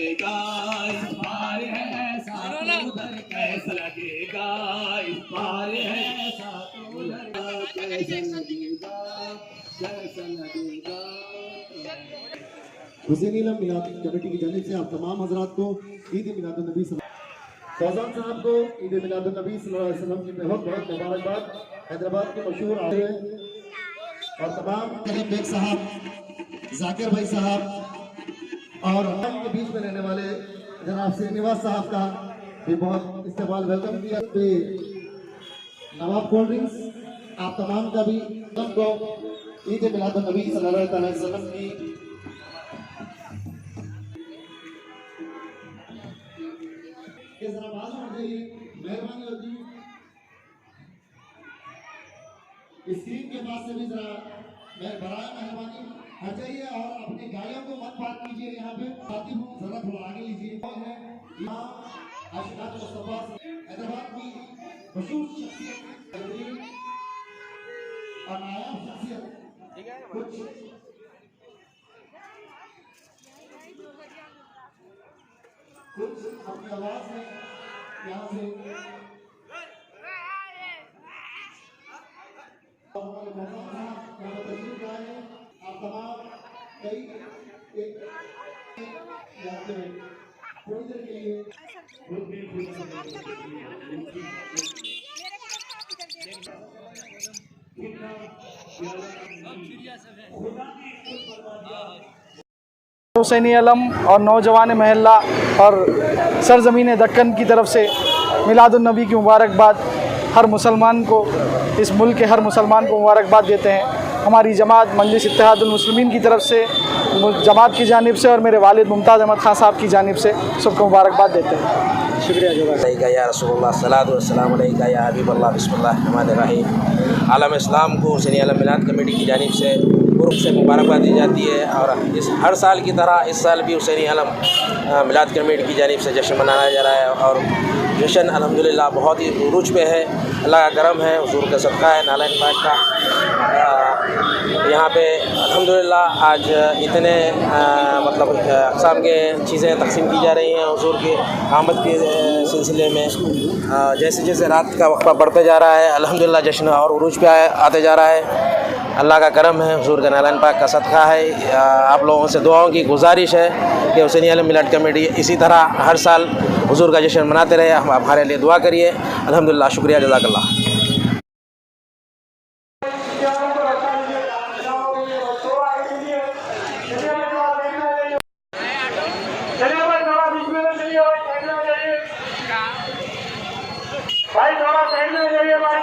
लगेगा इस पार है ऐसा तो उधर कैसा लगेगा, इस पार है ऐसा तो उधर कैसा लगेगा, कैसा लगेगा। हुसैन इलम मिलाद कमेटी की जानिब से आप तमाम हजरात को ईद मिलाद नबी फौजान साहब को ईद मिलाद नबी सल्लल्लाहु अलैहि वसल्लम की बहुत बहुत मुबारकबाद। हैदराबाद के मशहूर आए और तमाम करीम बेग साहब, जाकिर भाई साहब और हम के बीच में रहने वाले जनाब श्रीनिवास साहब का भी बहुत इस्तेमाल वेलकम किया। नवाब कोल्ड ड्रिंक्स आप तमाम का भी को ईद मिलाद नबी सल्लल्लाहु अलैहि वसल्लम की मेहरबानी होती। स्क्रीन के पास से भी जरा बराए मेहरबानी हट जाइए और अपनी गाड़ियों को मत पार्क कीजिए। यहाँ पे साथी जरा थोड़ा आगे लीजिए। हैदराबाद की मशहूर शख्सियत और नायाब शख्सियत कुछ अपनी आवाज में यहाँ से हमारे मेहमान साहब यहाँ तशरीफ लाए हैं। आप तमाम कई थोड़ी देर के लिए हुसैनी अलम और नौजवान महल्ला और सरज़मीन दक्कन की तरफ से मिलादुन्नबी की मुबारकबाद हर मुसलमान को, इस मुल्क के हर मुसलमान को मुबारकबाद देते हैं। हमारी जमात मजलिस इत्तेहादुल मुस्लिमीन की तरफ से, जमात की जानिब से और मेरे वालिद मुमताज़ अहमद खान साहब की जानिब से सबको मुबारकबाद देते हैं। शुक्रिया जज़ाकल्लाह। या रसूलुल्लाह सल्लल्लाहु अलैहि वसल्लम या हबीबल्लाह बिस्मिल्लाहिर्रहमानिर्रहीम। आलम इस्लाम को हुसैनी आलम मिलाद कमेटी की जानिब से ग्रुप से मुबारकबाद दी जाती है और इस हर साल की तरह इस साल भी हुसैनी आलम मिलाद कमेटी की जानिब से जश्न मनाया जा रहा है और जश्न अल्हम्दुलिल्लाह बहुत ही उरूज पे है। अल्लाह का करम है, हुजूर का सदका है, नालैन पाक का। यहाँ पे अल्हम्दुलिल्लाह आज इतने मतलब अक़साम के चीज़ें तक़सीम की जा रही हैं हुजूर की आमद के सिलसिले में। जैसे जैसे रात का वक्फा बढ़ते जा रहा है अल्हम्दुलिल्लाह जश्न और उरूज पे आते जा रहा है। अल्लाह का करम है, हुजूर का नालैन पाक का सदका है। आप लोगों से दुआओं की गुजारिश है कि हुसैनी आलम मिलाद कमेटी इसी तरह हर साल हुजूर का जश्न मनाते रहे। हमारे लिए दुआ करिए। अल्हम्दुलिल्लाह, शुक्रिया, जज़ाकल्लाह। भाई थोड़ा साइड में जाइए भाई।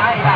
अल्लाह